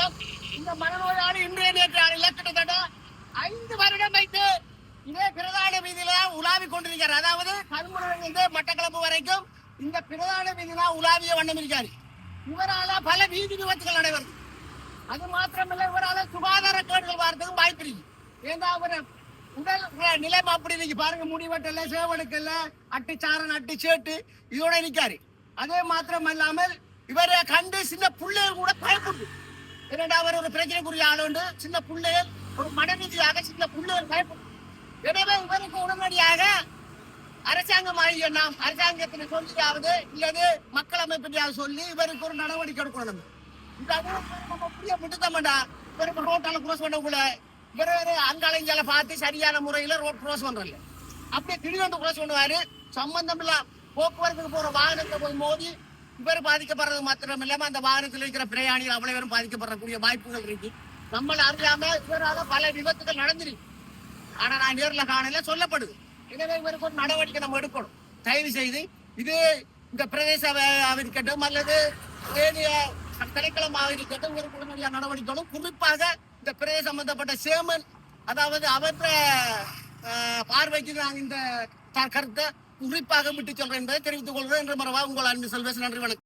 வேண்டும். இந்த மனநோயாளி இன்றைய நேற்று கிட்டத்தட்ட 5 வருடம் வைத்து இதே பிரதான வீதியில உலாவி கொண்டிருக்கிறார். அதாவது கருமுறையிலிருந்து மட்டக்களப்பு வரைக்கும் இந்த பிரதான வீதியில உலாவிய வண்ணம் இருக்காரு. இவரால பல வீதி விபத்துகள் நடைபெறும். அது மாத்திரமல்ல, இவரால சுகாதார கேடுகள் வரதுக்கும் வாய்ப்பு இருக்கு. ஏன்னா அவர் உடல் நிலைமை அப்படி இன்னைக்கு பாருங்க, முடிவெட்டல, சேவனுக்கல்ல, அட்டிச்சாரன், அட்டி சேட்டு இதோட நிற்காரு. அதே மாத்திரம் இல்லாமல் இவரை கண்டு சின்ன பிள்ளைகள் கூட பயப்பட்டு, என்னடா அவர் ஒரு பிரச்சனைக்குரிய ஆளுண்டு, சின்ன பிள்ளைகள் ஒரு மனநீதியாக சின்ன பிள்ளைகள் பயப்பட்டு. எனவே இவருக்கு உடனடியாக அரசாங்கம் நாம் அரசாங்கத்தினை சொல்லியாவது இல்லது மக்கள் அமைப்படியாவது சொல்லி இவருக்கு ஒரு நடவடிக்கை எடுக்கணும். விட்டுத்தமாண்டா இவருக்கு ரோட்டால குரோஸ் பண்ணக்குள்ள இவரு அங்காலஞ்சால பார்த்து சரியான முறையில ரோட் குரோஸ் பண்றல, அப்படியே திடீர்னு குரோஸ் பண்ணுவாரு. சம்பந்தம் இல்ல போக்குவரத்துக்கு போற வாகனத்தை போய் மோதி இவர் பாதிக்கப்படுறது மாத்திரம் இல்லாம அந்த வாகனத்தில் இருக்கிற பிரயாணிகள் அவ்வளவு பேரும் பாதிக்கப்படக்கூடிய வாய்ப்புகள் இருக்கு. நம்மள அறியாம இவரால பல விபத்துகள் நடந்திருக்கு. ஆனா நான் நேரில் காணல சொல்லப்படுது. எனவே இவருக்கு ஒரு நடவடிக்கை நம்ம எடுக்கணும். தயவு செய்து இது இந்த பிரதேச இருக்கட்டும் அல்லது திணைக்களமாக இருக்கட்டும், இவருக்கு உடனடியாக நடவடிக்கணும். குறிப்பாக இந்த பிரதேச சம்பந்தப்பட்ட சேமன், அதாவது அவற்ற பார்வைக்கு நாங்கள் இந்த கருத்தை குறிப்பாக விட்டு சொல்றேன் என்பதை தெரிவித்துக் கொள்கிறேன் என்று மறவா உங்கள் அன்பு செல்வேசன். நன்றி, வணக்கம்.